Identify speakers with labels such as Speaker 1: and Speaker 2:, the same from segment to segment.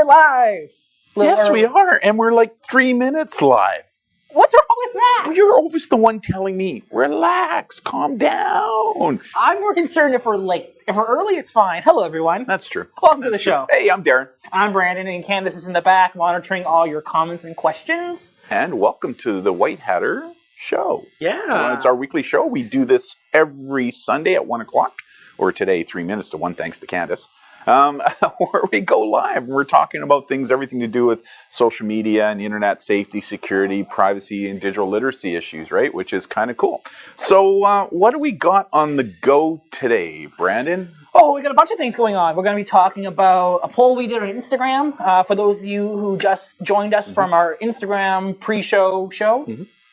Speaker 1: we're live.
Speaker 2: Yes, we are. And we're like 3 minutes live.
Speaker 1: What's wrong with that?
Speaker 2: You're always the one telling me, relax, calm down.
Speaker 1: I'm more concerned if we're late. If we're early, it's fine. Hello, everyone.
Speaker 2: That's true.
Speaker 1: Welcome to the show.
Speaker 2: Hey, I'm Darren.
Speaker 1: I'm Brandon, and Candace is in the back monitoring all your comments and questions.
Speaker 2: And welcome to the White Hatter Show.
Speaker 1: Yeah.
Speaker 2: It's our weekly show. We do this every Sunday at 1 o'clock, or today, 3 minutes to 1, thanks to Candace. Where we go live. We're talking about things, everything to do with social media and internet safety, security, privacy, and digital literacy issues, right? Which is kind of cool. So what do we got on the go today, Brandon?
Speaker 1: Oh, we got a bunch of things going on. We're going to be talking about a poll we did on Instagram. For those of you who just joined us from our Instagram pre-show show.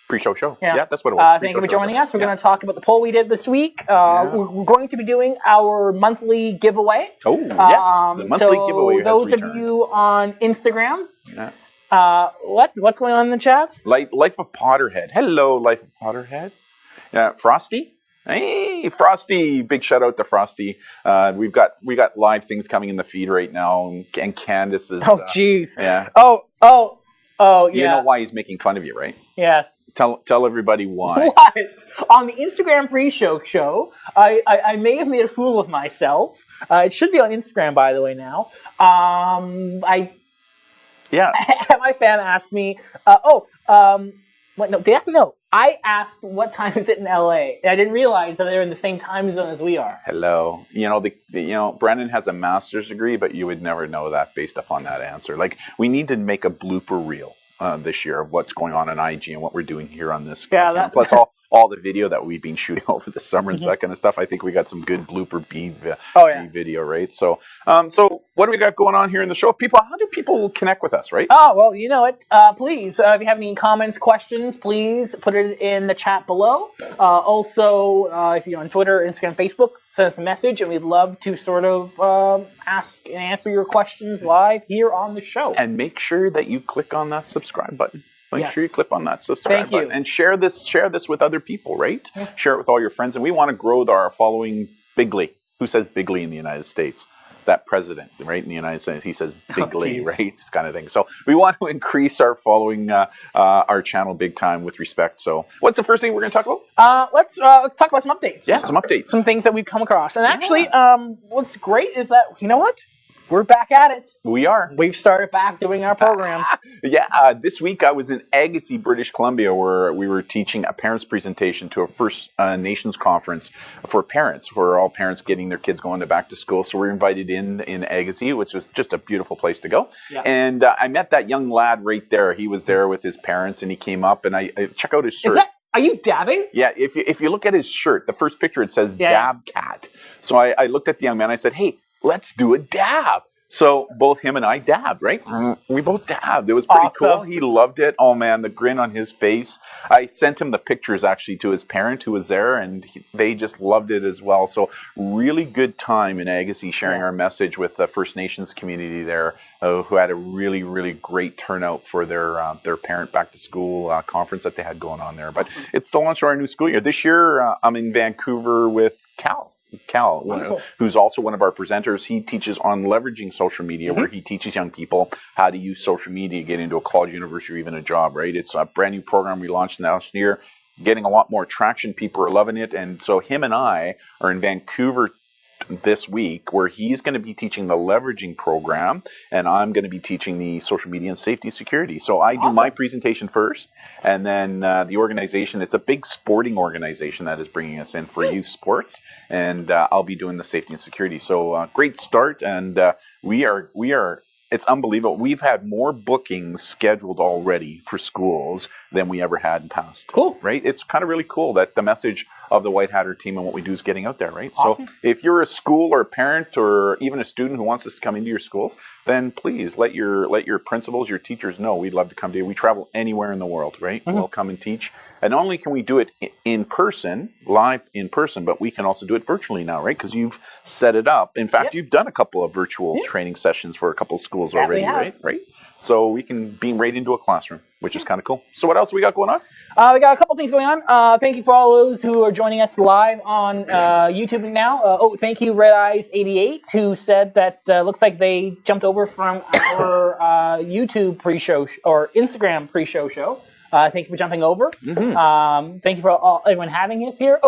Speaker 2: Pre-show show.
Speaker 1: Yeah,
Speaker 2: that's what it was.
Speaker 1: Thank you for joining us. We're going to talk about the poll we did this week. We're going to be doing our monthly giveaway.
Speaker 2: Oh, yes. The monthly giveaway has
Speaker 1: those
Speaker 2: returned.
Speaker 1: of you on Instagram, what's going on in the chat?
Speaker 2: Life of Potterhead. Hello, Life of Potterhead. Frosty. Hey, Frosty! Big shout out to Frosty. We got live things coming in the feed right now, and Candace is.
Speaker 1: Oh, jeez.
Speaker 2: Yeah.
Speaker 1: Oh, yeah.
Speaker 2: You know why he's making fun of you, right?
Speaker 1: Yes.
Speaker 2: Tell everybody why.
Speaker 1: What? On the Instagram pre-show show, I may have made a fool of myself. It should be on Instagram, by the way, now.
Speaker 2: Yeah.
Speaker 1: My fan asked me, what? No, they asked me, no. I asked what time is it in LA. And I didn't realize that they're in the same time zone as we are.
Speaker 2: Hello. Brandon has a master's degree, but you would never know that based upon that answer. Like, we need to make a blooper reel this year of what's going on IG and what we're doing here on this.
Speaker 1: Yeah,
Speaker 2: plus all the video that we've been shooting over the summer and that kind of stuff. I think we got some good blooper B video, right? So what do we got going on here in the show? How do people connect with us, right?
Speaker 1: Oh, well, you know it. Please, if you have any comments, questions, please put it in the chat below. Also, if you're on Twitter, Instagram, Facebook, send us a message, and we'd love to sort of ask and answer your questions live here on the show.
Speaker 2: And make sure that you click on that subscribe button. Make sure you click on that subscribe button and share this with other people, right? Yeah. Share it with all your friends. And we want to grow our following bigly. Who says bigly in the United States? That president, right? In the United States, he says bigly, right? This kind of thing. So we want to increase our following, our channel big time with respect. So what's the first thing we're going to talk about?
Speaker 1: Let's talk about some updates.
Speaker 2: Yeah, some updates.
Speaker 1: Some things that we've come across. And actually, what's great is that, you know what? We're back at it.
Speaker 2: We are.
Speaker 1: We've started back doing our programs.
Speaker 2: This week I was in Agassiz, British Columbia, where we were teaching a parents' presentation to a First Nations conference for parents, for all parents getting their kids going back to school. So we're invited in Agassiz, which was just a beautiful place to go. Yeah. And I met that young lad right there. He was there with his parents, and he came up, and I check out his shirt.
Speaker 1: Are you dabbing?
Speaker 2: Yeah, if you look at his shirt, the first picture, it says Dab Cat. So I looked at the young man, I said, hey, let's do a dab. So both him and I dabbed, right? We both dabbed. It was pretty cool. He loved it. Oh, man, the grin on his face. I sent him the pictures, actually, to his parent who was there, and they just loved it as well. So really good time in Agassiz sharing our message with the First Nations community there, who had a really, really great turnout for their parent back-to-school conference that they had going on there. But it's the launch of our new school year. This year, I'm in Vancouver with Cal, who's also one of our presenters. He teaches on leveraging social media, where he teaches young people how to use social media to get into a college, university, or even a job, right? It's a brand new program we launched last year, getting a lot more traction. People are loving it. And so him and I are in Vancouver this week, where he's going to be teaching the leveraging program, and I'm going to be teaching the social media and safety security. So I do my presentation first, and then the organization, it's a big sporting organization that is bringing us in for youth sports, and I'll be doing the safety and security. So great start, and we are. It's unbelievable. We've had more bookings scheduled already for schools than we ever had in the past.
Speaker 1: Cool.
Speaker 2: Right? It's kind of really cool that the message of the White Hatter team and what we do is getting out there, right?
Speaker 1: Awesome.
Speaker 2: So if you're a school or a parent or even a student who wants us to come into your schools, then please let your principals, your teachers know we'd love to come to you. We travel anywhere in the world, right? We'll come and teach. And not only can we do it in person, live in person, but we can also do it virtually now, right? Because you've set it up. In fact, you've done a couple of virtual training sessions for a couple of schools already, right? So we can beam right into a classroom, which is kind of cool. So what else we got going on?
Speaker 1: We got a couple things going on. Thank you for all those who are joining us live on YouTube now. Thank you, Red Eyes 88, who said that looks like they jumped over from our YouTube pre-show or Instagram pre-show show. Thank you for jumping over. Thank you for everyone having us here.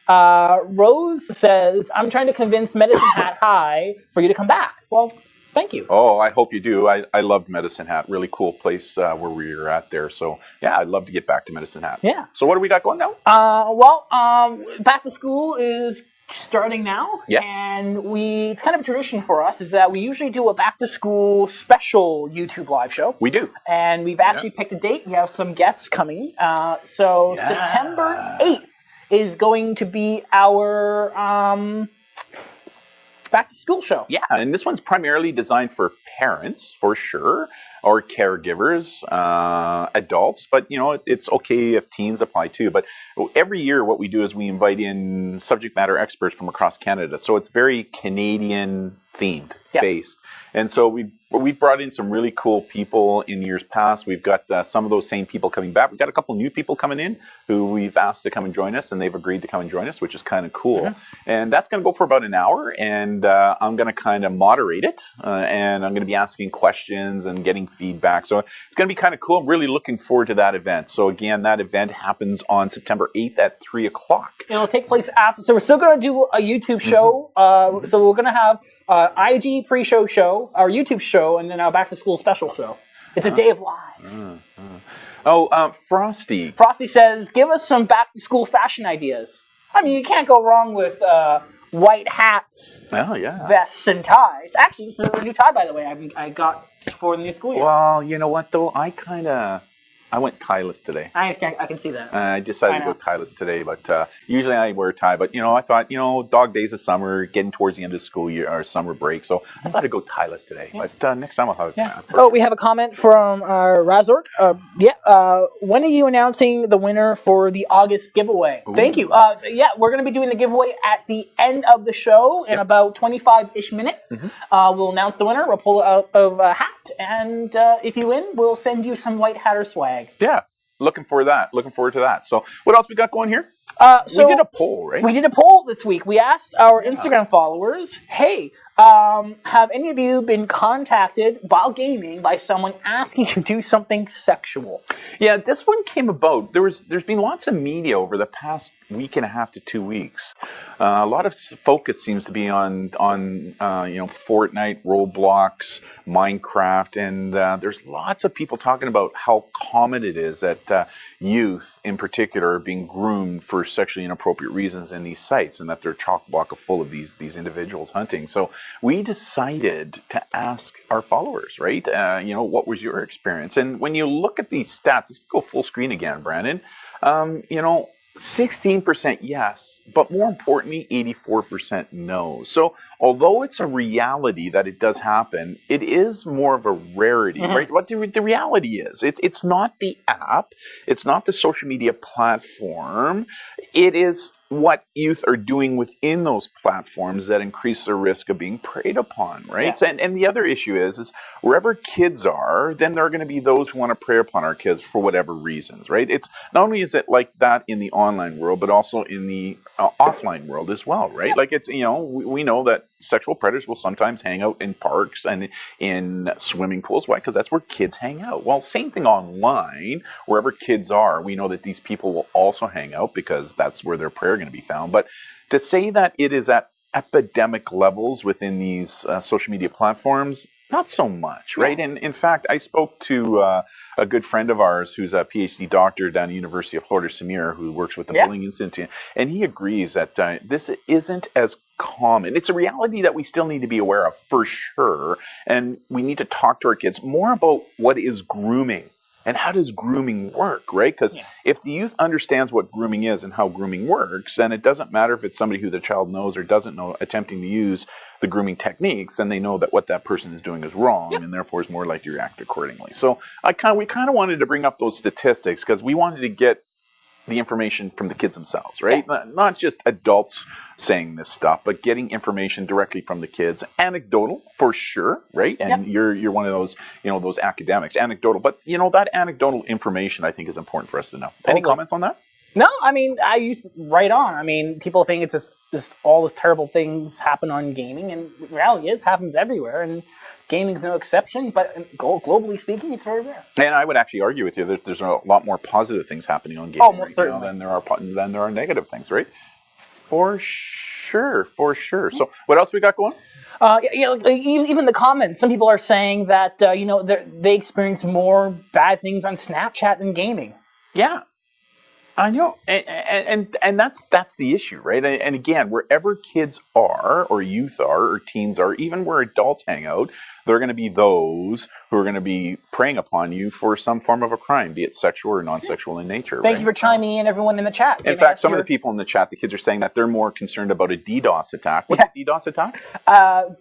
Speaker 1: Rose says, I'm trying to convince Medicine Hat High for you to come back. Well, thank you.
Speaker 2: Oh, I hope you do. I loved Medicine Hat. Really cool place where we were at there. So, yeah, I'd love to get back to Medicine Hat.
Speaker 1: Yeah.
Speaker 2: So what do we got going now?
Speaker 1: Back to school is starting now.
Speaker 2: Yes.
Speaker 1: And it's kind of a tradition for us is that we usually do a back to school special YouTube live show.
Speaker 2: We do.
Speaker 1: And we've actually picked a date. We have some guests coming. September 8th is going to be our back to school show.
Speaker 2: Yeah, and this one's primarily designed for parents, for sure, or caregivers, adults, but it's okay if teens apply too. But every year what we do is we invite in subject matter experts from across Canada. So it's very Canadian themed, based. And so we've brought in some really cool people in years past. We've got some of those same people coming back. We've got a couple new people coming in who we've asked to come and join us, and they've agreed to come and join us, which is kind of cool. And that's going to go for about an hour, and I'm going to kind of moderate it, and I'm going to be asking questions and getting feedback. So it's going to be kind of cool. I'm really looking forward to that event. So again, that event happens on September 8th at 3 o'clock.
Speaker 1: It'll take place after. So we're still going to do a YouTube show. So we're going to have IG pre-show show, our YouTube show, and then our back to school special show. It's a day of live.
Speaker 2: Frosty.
Speaker 1: Frosty says, give us some back to school fashion ideas. I mean, you can't go wrong with white hats, vests, and ties. Actually, this is a new tie, by the way, I got for the new school year.
Speaker 2: Well, you know what, though? I went tieless today.
Speaker 1: I can see that.
Speaker 2: I decided to go tieless today, but usually I wear a tie. But, I thought, dog days of summer, getting towards the end of the school year or summer break. So I thought I'd go tieless today. Yeah. But next time I'll have a
Speaker 1: we have a comment from Razork. When are you announcing the winner for the August giveaway? Ooh. Thank you. We're going to be doing the giveaway at the end of the show in about 25-ish minutes. We'll announce the winner. We'll pull it out of a hat. And if you win, we'll send you some White Hatter swag.
Speaker 2: Yeah, looking forward to that. So what else we got going here?
Speaker 1: So
Speaker 2: we did a poll, right?
Speaker 1: We did a poll this week. We asked our Instagram followers, hey, have any of you been contacted while gaming by someone asking you to do something sexual?
Speaker 2: Yeah, this one came about. There's been lots of media over the past week and a half to 2 weeks. A lot of focus seems to be on Fortnite, Roblox, Minecraft, and there's lots of people talking about how common it is that youth in particular are being groomed for sexually inappropriate reasons in these sites, and that they're chock-block full of these individuals hunting. So we decided to ask our followers, right? What was your experience? And when you look at these stats, let's go full screen again, Brandon. 16% yes, but more importantly, 84% no. So although it's a reality that it does happen, it is more of a rarity, right? What the reality is, it's not the app, it's not the social media platform, it is what youth are doing within those platforms that increase their risk of being preyed upon, right? Yeah. And the other issue is wherever kids are, then there are going to be those who want to prey upon our kids for whatever reasons, right? It's not only is it like that in the online world, but also in the offline world as well, right? Yeah. Like it's, we know that sexual predators will sometimes hang out in parks and in swimming pools. Why? Because that's where kids hang out. Well, same thing online. Wherever kids are, we know that these people will also hang out because that's where their prey are going to be found. But to say that it is at epidemic levels within these social media platforms, not so much, right? Yeah. And in fact, I spoke to a good friend of ours who's a PhD doctor down at the University of Florida, Samir, who works with the Bullying Institute, and he agrees that this isn't as common. It's a reality that we still need to be aware of for sure, and we need to talk to our kids more about what is grooming. And how does grooming work, right? Because if the youth understands what grooming is and how grooming works, then it doesn't matter if it's somebody who the child knows or doesn't know attempting to use the grooming techniques, and they know that what that person is doing is wrong, and therefore is more likely to react accordingly. So we kind of wanted to bring up those statistics because we wanted to get the information from the kids themselves, right? Not just adults saying this stuff, but getting information directly from the kids. Anecdotal, for sure, right? And you're one of those, those academics, anecdotal. But, that anecdotal information, I think, is important for us to know. Any comments on that?
Speaker 1: No, I mean, I use right on. I mean, people think it's just all these terrible things happen on gaming, and the reality is, happens everywhere, and gaming's no exception. But globally speaking, it's very rare.
Speaker 2: And I would actually argue with you that there's a lot more positive things happening on gaming
Speaker 1: most certainly.
Speaker 2: than there are negative things, right? For sure. So, what else we got going?
Speaker 1: Even the comments. Some people are saying that they experience more bad things on Snapchat than gaming.
Speaker 2: Yeah. I know, and that's the issue, right? And again, wherever kids are, or youth are, or teens are, even where adults hang out, there are going to be those who are going to be preying upon you for some form of a crime, be it sexual or non-sexual in nature.
Speaker 1: Thank you for chiming in, everyone in the chat.
Speaker 2: In fact, some of the people in the chat, the kids are saying that they're more concerned about a DDoS attack. What's a DDoS attack?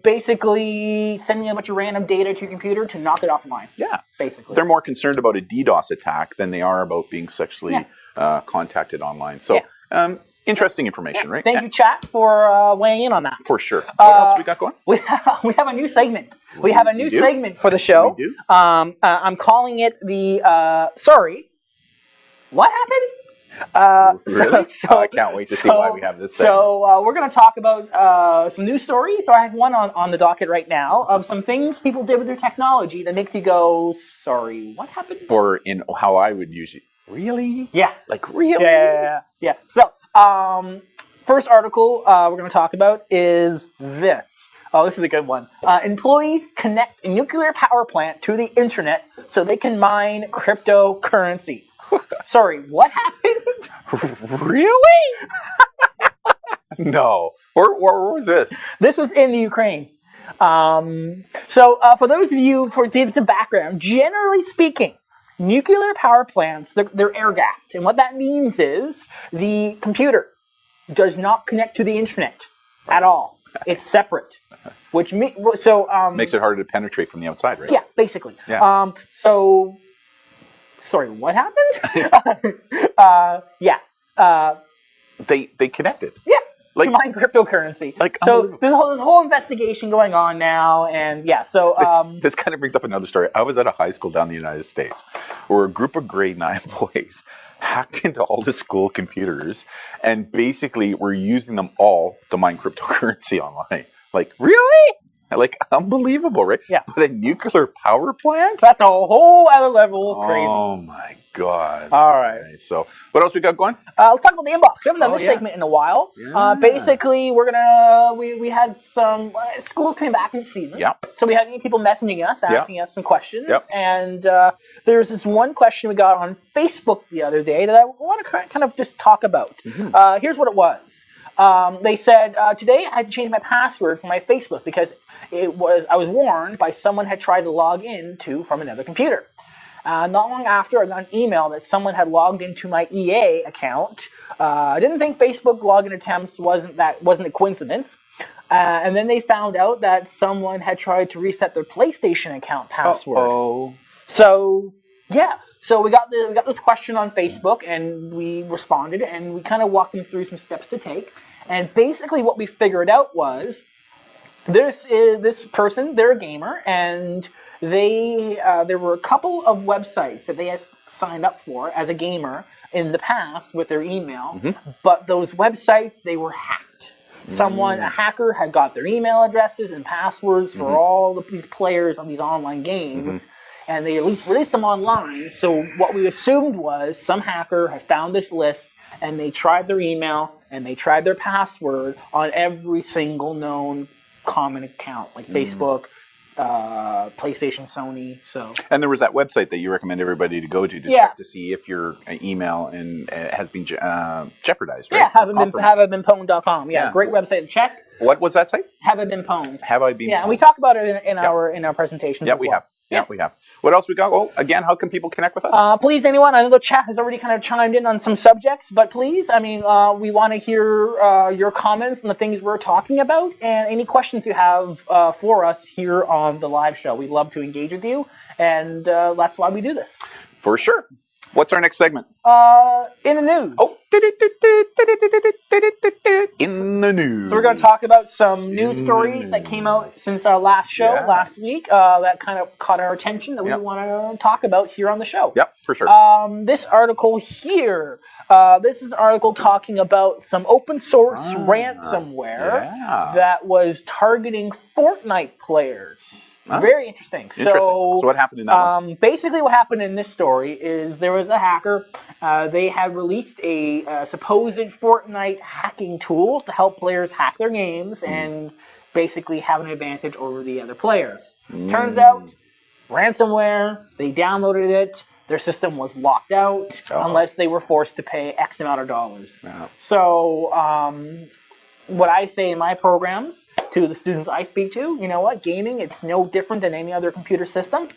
Speaker 1: Basically, sending a bunch of random data to your computer to knock it offline.
Speaker 2: Yeah.
Speaker 1: Basically.
Speaker 2: They're more concerned about a DDoS attack than they are about being sexually contacted online. So, interesting information, right?
Speaker 1: Thank you, chat, for weighing in on that.
Speaker 2: For sure. What else we got going?
Speaker 1: We have a new segment. We have a new segment for the show.
Speaker 2: We do.
Speaker 1: I'm calling it the Sorry, what happened?
Speaker 2: Really? I can't wait to see why we have this segment.
Speaker 1: So we're going to talk about some news stories. So I have one on the docket right now of some things people did with their technology that makes you go, sorry, what happened?
Speaker 2: Or in how I would usually, really?
Speaker 1: Yeah.
Speaker 2: Like, really?
Speaker 1: Yeah. So, first article we're going to talk about is this. Oh, this is a good one. Employees connect a nuclear power plant to the internet so they can mine cryptocurrency. Sorry, what happened?
Speaker 2: Really? No. Where was this?
Speaker 1: This was in the Ukraine. So, for those of you, for give some background, generally speaking, nuclear power plants, they're air-gapped. And what that means is the computer does not connect to the internet at all. It's separate. Which makes it
Speaker 2: harder to penetrate from the outside, right?
Speaker 1: Yeah, basically.
Speaker 2: Yeah.
Speaker 1: Sorry, what happened?
Speaker 2: They connected.
Speaker 1: Yeah.
Speaker 2: Like,
Speaker 1: to mine cryptocurrency.
Speaker 2: So
Speaker 1: there's this whole investigation going on now, and
Speaker 2: this kind of brings up another story. I was at a high school down in the United States where a group of grade 9 boys hacked into all the school computers and basically were using them all to mine cryptocurrency online. Like, really? Like, unbelievable, right?
Speaker 1: Yeah.
Speaker 2: But a nuclear power plant?
Speaker 1: That's a whole other level of crazy.
Speaker 2: Oh my God.
Speaker 1: All right.
Speaker 2: Okay, so, what else we got going?
Speaker 1: Let's talk about the inbox. We haven't done this segment in a while.
Speaker 2: Yeah.
Speaker 1: Basically, we had some schools coming back into season.
Speaker 2: Yep.
Speaker 1: So we had people messaging us, asking us some questions.
Speaker 2: Yep.
Speaker 1: And there's this one question we got on Facebook the other day that I want to kind of just talk about. Mm-hmm. Here's what it was. They said, today I had to change my password for my Facebook because I was warned by someone had tried to log in from another computer. Not long after, I got an email that someone had logged into my EA account. I didn't think Facebook login attempts wasn't a coincidence. And then they found out that someone had tried to reset their PlayStation account password.
Speaker 2: Uh-oh.
Speaker 1: So, yeah. So we got this question on Facebook, and we responded, and we kind of walked them through some steps to take. And basically what we figured out was this person, they're a gamer, and there were a couple of websites that they had signed up for as a gamer in the past with their email, but those websites, they were hacked. A hacker had got their email addresses and passwords for all these players on these online games, and they at least released them online. So what we assumed was some hacker had found this list, and they tried their email, and they tried their password on every single known common account, like Facebook, PlayStation, Sony. So,
Speaker 2: and there was that website that you recommend everybody to go to check to see if your email has been jeopardized, right?
Speaker 1: Yeah, haveitbeenpwned.com. Yeah, great website to check.
Speaker 2: What was that site?
Speaker 1: Have I been pwned?
Speaker 2: Have I been?
Speaker 1: Yeah, and we talk about it in our presentations.
Speaker 2: Yeah,
Speaker 1: as well.
Speaker 2: we have. Yeah, we have. What else we got? Well, again, how can people connect with us?
Speaker 1: Please, anyone. I know the chat has already kind of chimed in on some subjects, but please, we want to hear your comments on the things we're talking about, and any questions you have for us here on the live show. We'd love to engage with you, and that's why we do this.
Speaker 2: For sure. What's our next segment?
Speaker 1: In the news.
Speaker 2: Oh, in the news.
Speaker 1: So we're going to talk about some news stories that came out since our last show last week that kind of caught our attention that we want to talk about here on the show.
Speaker 2: Yep, for sure.
Speaker 1: This article here, this is an article talking about some open source ransomware that was targeting Fortnite players. Very interesting. So
Speaker 2: what happened in that one?
Speaker 1: Basically what happened in this story is there was a hacker. They had released a supposed Fortnite hacking tool to help players hack their games and basically have an advantage over the other players. Turns out, ransomware, they downloaded it. Their system was locked out unless they were forced to pay X amount of dollars. So what I say in my programs to the students I speak to, you know what, gaming, it's no different than any other computer system.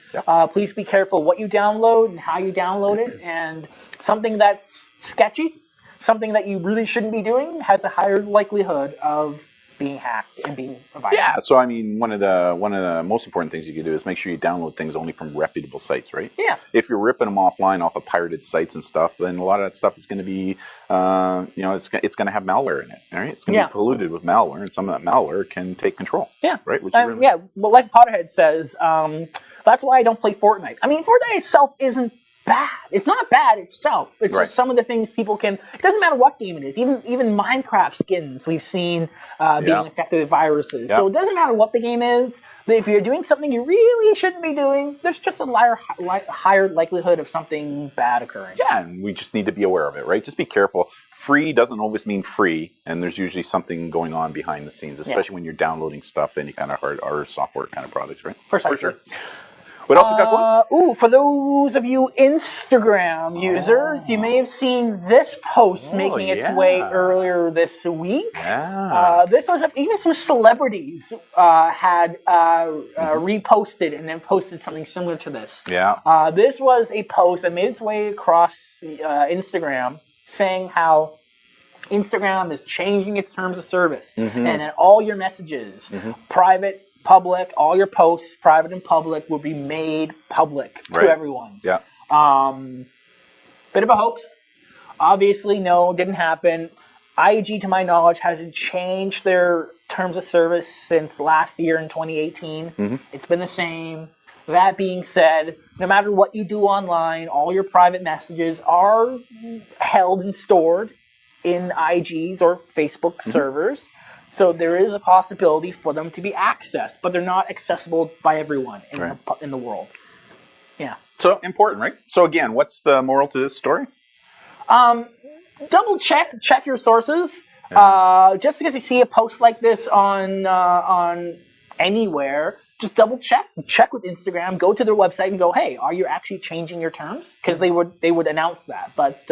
Speaker 1: Please be careful what you download and how you download it, and something that's sketchy, something that you really shouldn't be doing, has a higher likelihood of being hacked and being a virus.
Speaker 2: Yeah, so I mean, one of the most important things you can do is make sure you download things only from reputable sites, right?
Speaker 1: Yeah.
Speaker 2: If you're ripping them offline off of pirated sites and stuff, then a lot of that stuff is going to be, it's going to have malware in it, right? It's going to be polluted with malware, and some of that malware can take control. Yeah. Right?
Speaker 1: Well, like Potterhead says, that's why I don't play Fortnite. I mean, Fortnite itself isn't bad. It's not bad itself. It's just some of the things people can. It doesn't matter what game it is. Even Minecraft skins we've seen being affected with viruses. So it doesn't matter what the game is. If you're doing something you really shouldn't be doing, there's just a higher likelihood of something bad occurring.
Speaker 2: Yeah, and we just need to be aware of it, right? Just be careful. Free doesn't always mean free, and there's usually something going on behind the scenes, especially when you're downloading stuff, any kind of hard or software kind of products, right?
Speaker 1: For
Speaker 2: sure. What else we got going?
Speaker 1: For those of you Instagram users, you may have seen this post making its way earlier this week. This was even some celebrities had reposted and then posted something similar to this. This was a post that made its way across Instagram saying how Instagram is changing its terms of service and that all your messages, private, public, all your posts, private and public, will be made public to everyone. Bit of a hoax. Obviously, no, didn't happen. IG, to my knowledge, hasn't changed their terms of service since last year in 2018. It's been the same. That being said, no matter what you do online, all your private messages are held and stored in IG's or Facebook servers. So there is a possibility for them to be accessed, but they're not accessible by everyone in the world. Yeah.
Speaker 2: So important, right? So again, what's the moral to this story?
Speaker 1: Double check your sources. Just because you see a post like this on anywhere, just double check with Instagram. Go to their website and go, hey, are you actually changing your terms? Because they would announce that, but.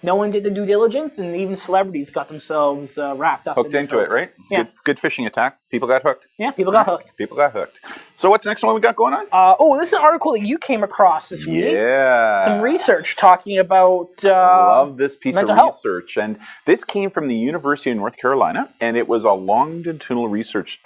Speaker 1: No one did the due diligence, and even celebrities got themselves wrapped up.
Speaker 2: Hooked into it, right? Yeah. Good phishing attack. People got hooked.
Speaker 1: Yeah, people got hooked.
Speaker 2: People got hooked. So what's the next one we got going on?
Speaker 1: This is an article that you came across this week.
Speaker 2: Yeah.
Speaker 1: Some research talking about
Speaker 2: love this piece of research.
Speaker 1: Health.
Speaker 2: And this came from the University of North Carolina, and it was a longitudinal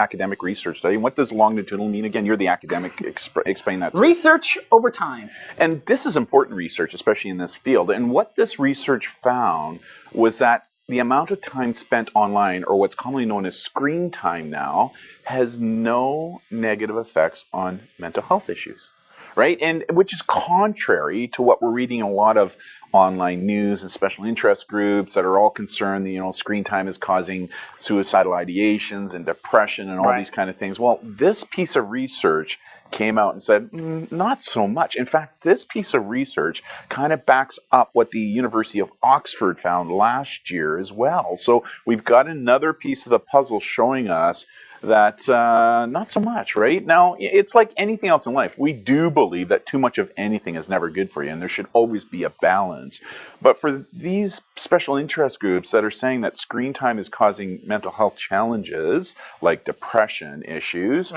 Speaker 2: academic research study. And what does longitudinal mean? Again, you're the academic. Explain that to me.
Speaker 1: Research over time.
Speaker 2: And this is important research, especially in this field. And what this research found was that the amount of time spent online, or what's commonly known as screen time now, has no negative effects on mental health issues, right? And which is contrary to what we're reading in a lot of online news and special interest groups that are all concerned that, screen time is causing suicidal ideations and depression and all these kind of things. Well, this piece of research came out and said, not so much. In fact, this piece of research kind of backs up what the University of Oxford found last year as well. So we've got another piece of the puzzle showing us that not so much, right? Now, it's like anything else in life. We do believe that too much of anything is never good for you, and there should always be a balance. But for these special interest groups that are saying that screen time is causing mental health challenges, like depression issues,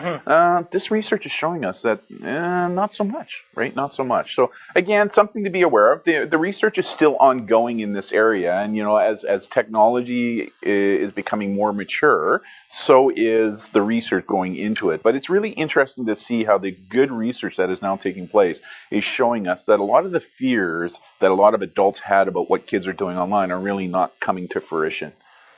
Speaker 2: this research is showing us that not so much, right? Not so much. So again, something to be aware of. The research is still ongoing in this area, and as technology is becoming more mature, so is is the research going into it. But it's really interesting to see how the good research that is now taking place is showing us that a lot of the fears that a lot of adults had about what kids are doing online are really not coming to fruition,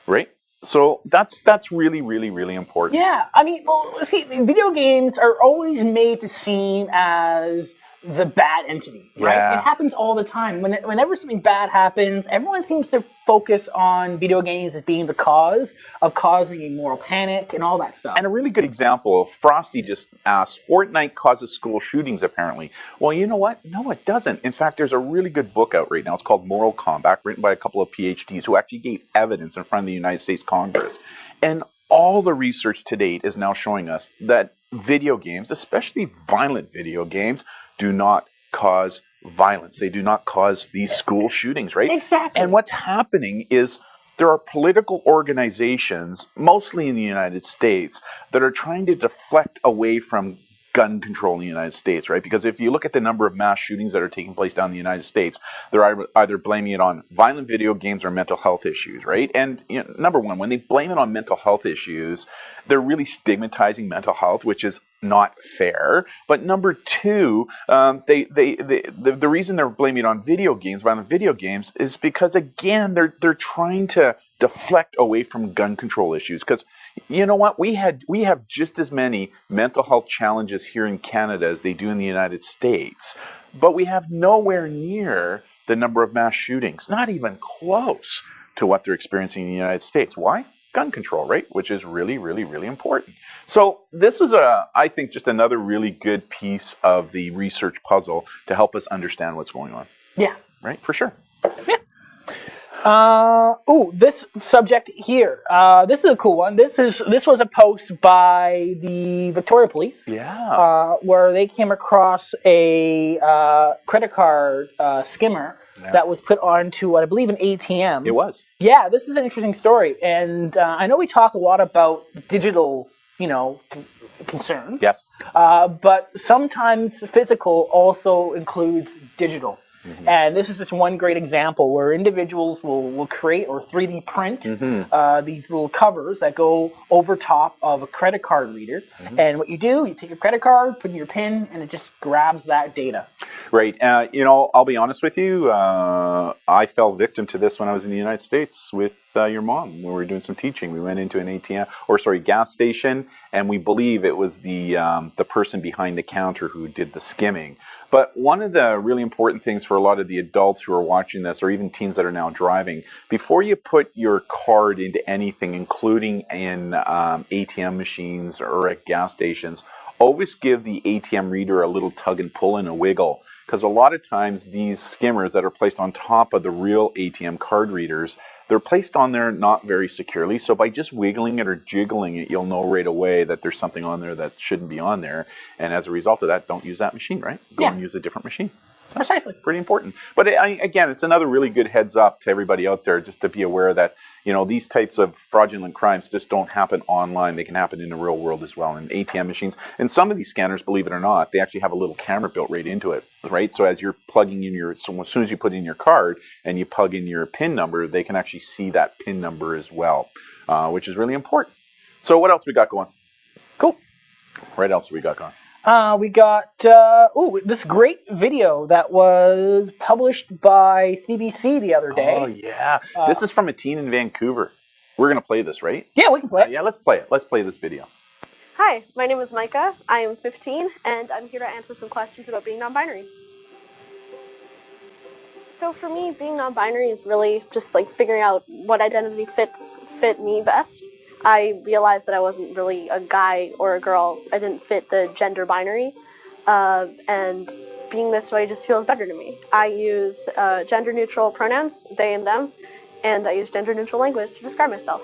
Speaker 2: right? So that's really, really, really important.
Speaker 1: Yeah, I mean, well, see, video games are always made to seem as the bad entity, right?
Speaker 2: Yeah.
Speaker 1: It happens all the time. Whenever something bad happens, everyone seems to focus on video games as being the cause of causing a moral panic and all that stuff.
Speaker 2: And a really good example, Frosty just asked, Fortnite causes school shootings apparently. Well, you know what? No, it doesn't. In fact, there's a really good book out right now. It's called Moral Combat, written by a couple of PhDs who actually gave evidence in front of the United States Congress. And all the research to date is now showing us that video games, especially violent video games, do not cause violence. They do not cause these school shootings, right?
Speaker 1: Exactly.
Speaker 2: And what's happening is there are political organizations, mostly in the United States, that are trying to deflect away from gun control in the United States, right? Because if you look at the number of mass shootings that are taking place down in the United States, they're either blaming it on violent video games or mental health issues, right? And number one, when they blame it on mental health issues, they're really stigmatizing mental health, which is not fair. But number two, the reason they're blaming it on video games, violent video games, is because again they're trying to deflect away from gun control issues. Because you know what, we have just as many mental health challenges here in Canada as they do in the United States, but we have nowhere near the number of mass shootings, not even close to what they're experiencing in the United States. Why? Gun control, right? Which is really, really, really important. So this is I think, just another really good piece of the research puzzle to help us understand what's going on.
Speaker 1: Yeah.
Speaker 2: Right? For sure.
Speaker 1: Yeah. This subject here. This is a cool one. This was a post by the Victoria Police.
Speaker 2: Yeah.
Speaker 1: Where they came across a credit card skimmer that was put onto what I believe an ATM.
Speaker 2: It was.
Speaker 1: Yeah, this is an interesting story, and I know we talk a lot about digital, concerns.
Speaker 2: Yes.
Speaker 1: But sometimes physical also includes digital. Mm-hmm. And this is just one great example where individuals will create or 3D print these little covers that go over top of a credit card reader. Mm-hmm. And what you do, you take your credit card, put in your PIN, and it just grabs that data.
Speaker 2: Right. I'll be honest with you. I fell victim to this when I was in the United States with your mom when we were doing some teaching. We went into an gas station, and we believe it was the person behind the counter who did the skimming. But one of the really important things for a lot of the adults who are watching this, or even teens that are now driving, before you put your card into anything, including in ATM machines or at gas stations, always give the ATM reader a little tug and pull and a wiggle. Because a lot of times these skimmers that are placed on top of the real ATM card readers, they're placed on there not very securely. So by just wiggling it or jiggling it, you'll know right away that there's something on there that shouldn't be on there. And as a result of that, don't use that machine, right? Go and use a different machine.
Speaker 1: Precisely.
Speaker 2: Pretty important. But again, it's another really good heads up to everybody out there, just to be aware that, these types of fraudulent crimes just don't happen online. They can happen in the real world as well, in ATM machines. And some of these scanners, believe it or not, they actually have a little camera built right into it, right? So as you're plugging in so as soon as you put in your card and you plug in your PIN number, they can actually see that PIN number as well, which is really important. So what else we got going?
Speaker 1: Cool.
Speaker 2: What else we got going?
Speaker 1: We got this great video that was published by CBC the other day.
Speaker 2: Oh, yeah. This is from a teen in Vancouver. We're going to play this, right?
Speaker 1: Yeah, we can play it.
Speaker 2: Yeah, let's play it. Let's play this video.
Speaker 3: Hi, my name is Micah. I am 15, and I'm here to answer some questions about being non-binary. So for me, being non-binary is really just like figuring out what identity fit me best. I realized that I wasn't really a guy or a girl. I didn't fit the gender binary, and being this way just feels better to me. I use gender-neutral pronouns, they and them, and I use gender-neutral language to describe myself.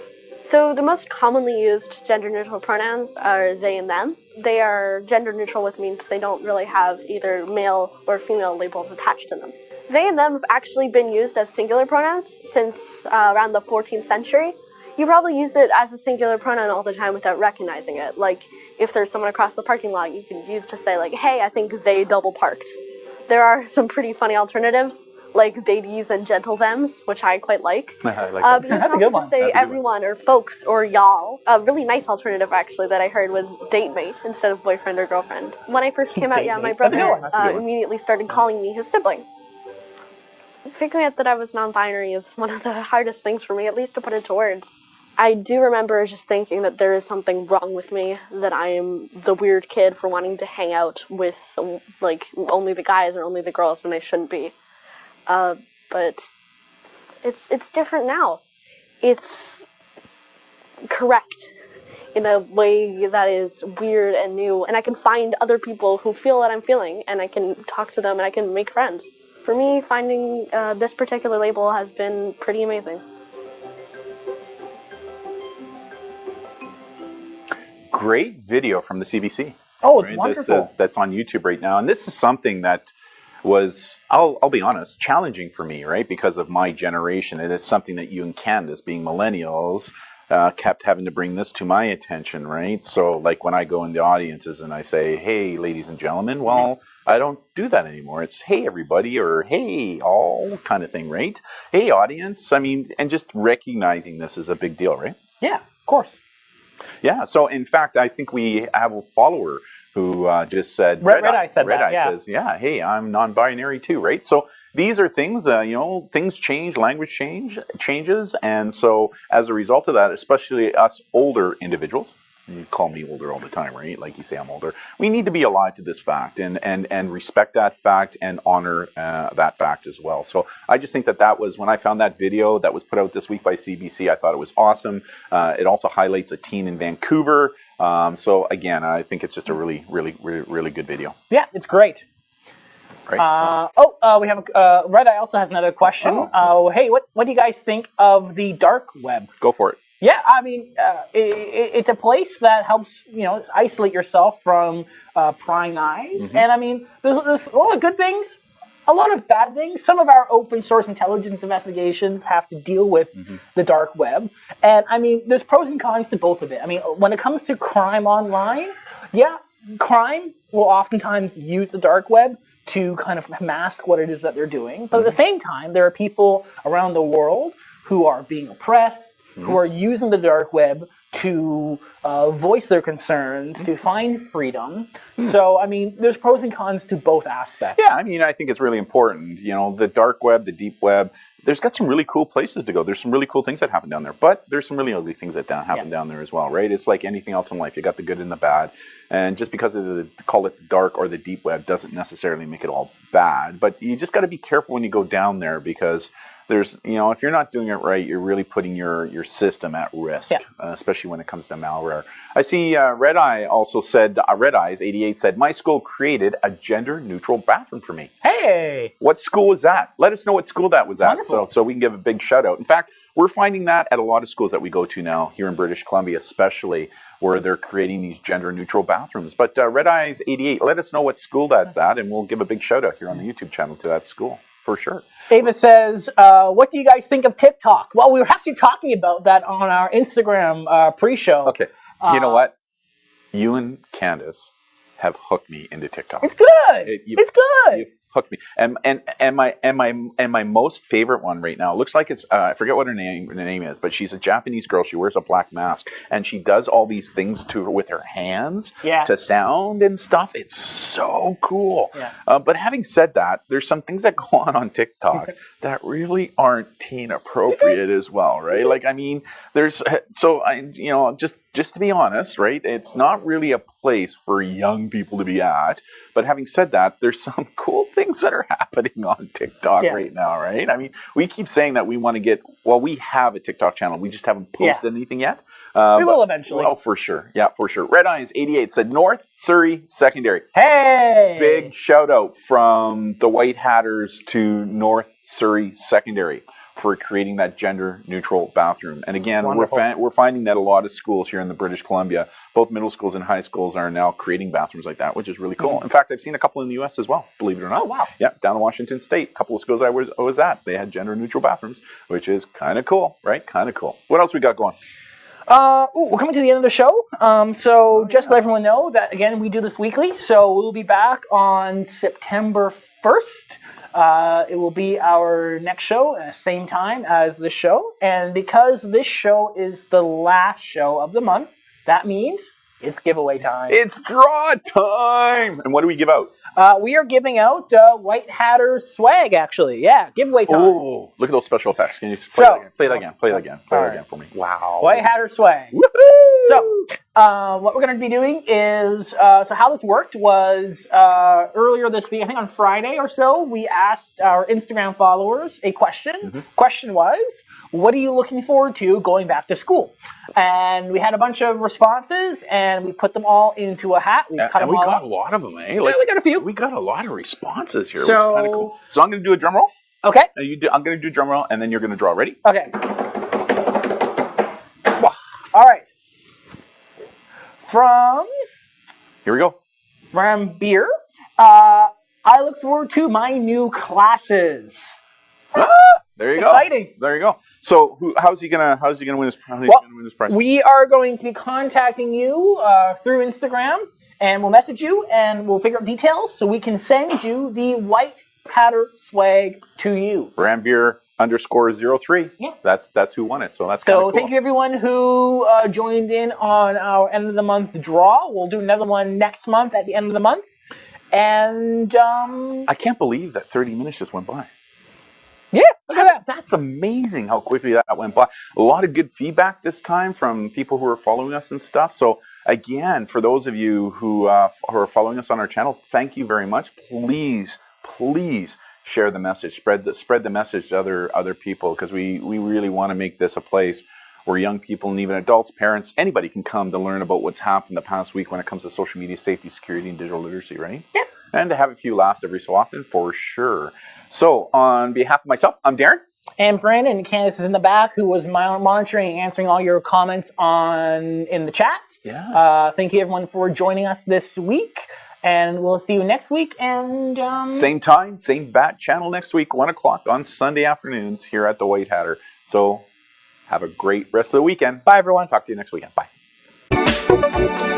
Speaker 3: So the most commonly used gender-neutral pronouns are they and them. They are gender-neutral, which means they don't really have either male or female labels attached to them. They and them have actually been used as singular pronouns since around the 14th century. You probably use it as a singular pronoun all the time without recognizing it. Like, if there's someone across the parking lot, you can use to say, like, hey, I think they double parked. There are some pretty funny alternatives, like ladies and gentle thems, which I quite like.
Speaker 2: I like
Speaker 3: But
Speaker 2: that.
Speaker 3: you can
Speaker 1: That's a good
Speaker 3: also
Speaker 1: one.
Speaker 3: just say
Speaker 2: That's a good one.
Speaker 3: everyone or folks or y'all. A really nice alternative actually that I heard was date mate instead of boyfriend or girlfriend. When I first came out,
Speaker 1: Date
Speaker 3: yeah, my
Speaker 1: mate. That's a good
Speaker 3: brother
Speaker 1: one.
Speaker 2: That's a good one.
Speaker 3: immediately started calling me his sibling. Figuring out that I was non-binary is one of the hardest things for me, at least to put into words. I do remember just thinking that there is something wrong with me, that I am the weird kid for wanting to hang out with, like, only the guys or only the girls when I shouldn't be. But it's different now. It's correct in a way that is weird and new, and I can find other people who feel what I'm feeling, and I can talk to them, and I can make friends. For me, finding this particular label has been pretty amazing.
Speaker 2: Great video from the CBC.
Speaker 1: Oh, it's
Speaker 2: right?
Speaker 1: wonderful.
Speaker 2: That's on YouTube right now. And this is something that was, I'll be honest, challenging for me, right? Because of my generation. And it's something that you and Candace, being millennials, kept having to bring this to my attention, right? So, like when I go into audiences and I say, hey, ladies and gentlemen, well, I don't do that anymore. It's, hey, everybody, or hey, all kind of thing, right? Hey, audience. I mean, and just recognizing this is a big deal, right?
Speaker 1: Yeah, of course.
Speaker 2: Yeah. So, in fact, I think we have a follower who just said,
Speaker 1: Red Eye said
Speaker 2: Red
Speaker 1: that,
Speaker 2: Eye
Speaker 1: yeah.
Speaker 2: says, yeah, hey, I'm non-binary too, right? So these are things, things change, language changes. And so as a result of that, especially us older individuals, you call me older all the time, right? Like you say, I'm older. We need to be alive to this fact and respect that fact and honor that fact as well. So I just think that was, when I found that video that was put out this week by CBC, I thought it was awesome. It also highlights a teen in Vancouver. So again, I think it's just a really, really, really, really good video.
Speaker 1: Yeah, it's great.
Speaker 2: Right.
Speaker 1: We have Red Eye also has another question. Hey, what do you guys think of the dark web?
Speaker 2: Go for it.
Speaker 1: Yeah, I mean, it's a place that helps isolate yourself from prying eyes, and I mean, there's a lot of good things, a lot of bad things. Some of our open source intelligence investigations have to deal with the dark web, and I mean, there's pros and cons to both of it. I mean, when it comes to crime online, yeah, crime will oftentimes use the dark web to kind of mask what it is that they're doing, but at the same time, there are people around the world who are being oppressed, who are using the dark web to voice their concerns, to find freedom. So, I mean, there's pros and cons to both aspects.
Speaker 2: Yeah, I mean, I think it's really important. The dark web, the deep web, there's got some really cool places to go. There's some really cool things that happen down there, but there's some really ugly things that happen down there as well, right? It's like anything else in life. You got the good and the bad. And just because of call it the dark or the deep web doesn't necessarily make it all bad. But you just got to be careful when you go down there, because there's, if you're not doing it right, you're really putting your system at risk, especially when it comes to malware. I see Red Eye also said, Red Eyes 88 said, my school created a gender-neutral bathroom for me.
Speaker 1: Hey!
Speaker 2: What school was that? Let us know what school that was at, so we can give a big shout out. In fact, we're finding that at a lot of schools that we go to now, here in British Columbia especially, where they're creating these gender-neutral bathrooms. But Red Eyes 88, let us know what school that's at, and we'll give a big shout out here on the YouTube channel to that school, for sure.
Speaker 1: Ava says, what do you guys think of TikTok? Well, we were actually talking about that on our Instagram pre-show.
Speaker 2: Okay. You know what? You and Candace have hooked me into TikTok.
Speaker 1: It's good. It's good.
Speaker 2: You've hooked me. And my most favorite one right now, it looks like it's I forget what her name is, but she's a Japanese girl. She wears a black mask and she does all these things with her hands to sound and stuff. It's so cool. Yeah. But having said that, there's some things that go on TikTok that really aren't teen appropriate as well, right? Like, I mean, just to be honest, right? It's not really a place for young people to be at. But having said that, there's some cool things that are happening on TikTok right now, right? I mean, we keep saying that we want to we have a TikTok channel. We just haven't posted anything yet.
Speaker 1: We will eventually.
Speaker 2: Oh, for sure. Yeah, for sure. Red Eyes 88 said North Surrey Secondary.
Speaker 1: Hey!
Speaker 2: Big shout out from the White Hatters to North Surrey Secondary for creating that gender-neutral bathroom. And again, we're finding that a lot of schools here in the British Columbia, both middle schools and high schools, are now creating bathrooms like that, which is really cool. In fact, I've seen a couple in the U.S. as well, believe it or not.
Speaker 1: Oh, wow.
Speaker 2: Yeah, down in Washington State, a couple of schools I was at, they had gender-neutral bathrooms, which is kind of cool, right? Kind of cool. What else we got going?
Speaker 1: We're coming to the end of the show. Just to let everyone know that, again, we do this weekly. So we'll be back on September 1st. It will be our next show at the same time as this show. And because this show is the last show of the month, that means it's giveaway time.
Speaker 2: It's draw time! And what do we give out?
Speaker 1: We are giving out White Hatter swag, actually. Yeah, giveaway time.
Speaker 2: Oh, look at those special effects. Can you play that again? Play that again for me. Wow.
Speaker 1: White Hatter swag.
Speaker 2: Woohoo!
Speaker 1: So, what we're going to be doing is, so how this worked was earlier this week, I think on Friday or so, we asked our Instagram followers a question.
Speaker 2: Mm-hmm.
Speaker 1: Question was, what are you looking forward to going back to school? And we had a bunch of responses, and we put them all into a hat. We cut
Speaker 2: and
Speaker 1: them
Speaker 2: we
Speaker 1: all
Speaker 2: got
Speaker 1: up.
Speaker 2: a lot of them, eh?
Speaker 1: Yeah, we got a few.
Speaker 2: We got a lot of responses here,
Speaker 1: So-
Speaker 2: which is kind of cool. So I'm going to do a drum roll.
Speaker 1: Okay.
Speaker 2: I'm going to do a drum roll, and then you're going to draw. Ready?
Speaker 1: Okay. All right. From
Speaker 2: Here we go.
Speaker 1: Beer. I look forward to my new classes.
Speaker 2: There you go.
Speaker 1: Exciting.
Speaker 2: There you go. So how's he gonna win his prize?
Speaker 1: We are going to be contacting you through Instagram, and we'll message you, and we'll figure out details so we can send you the White Hatter swag to you.
Speaker 2: Brambeer _03.
Speaker 1: Yeah.
Speaker 2: That's who won it. So that's kind of
Speaker 1: So
Speaker 2: cool.
Speaker 1: thank you everyone who joined in on our end of the month draw. We'll do another one next month at the end of the month. And
Speaker 2: I can't believe that 30 minutes just went by.
Speaker 1: yeah, look at that.
Speaker 2: That's amazing how quickly that went by. A lot of good feedback this time from people who are following us and stuff. So again, for those of you who are following us on our channel, thank you very much. Please share the message, spread the message to other people, because we really want to make this a place where young people and even adults, parents, anybody can come to learn about what's happened the past week when it comes to social media safety, security, and digital literacy, right?
Speaker 1: Yeah.
Speaker 2: And to have a few laughs every so often, for sure. So on behalf of myself, I'm Darren.
Speaker 1: And Brandon and Candace is in the back, who was monitoring and answering all your comments in the chat.
Speaker 2: Yeah.
Speaker 1: Thank you everyone for joining us this week. And we'll see you next week. And
Speaker 2: Same time, same bat channel next week, 1 o'clock on Sunday afternoons here at the White Hatter. So have a great rest of the weekend.
Speaker 1: bye everyone.
Speaker 2: Talk to you next weekend. Bye.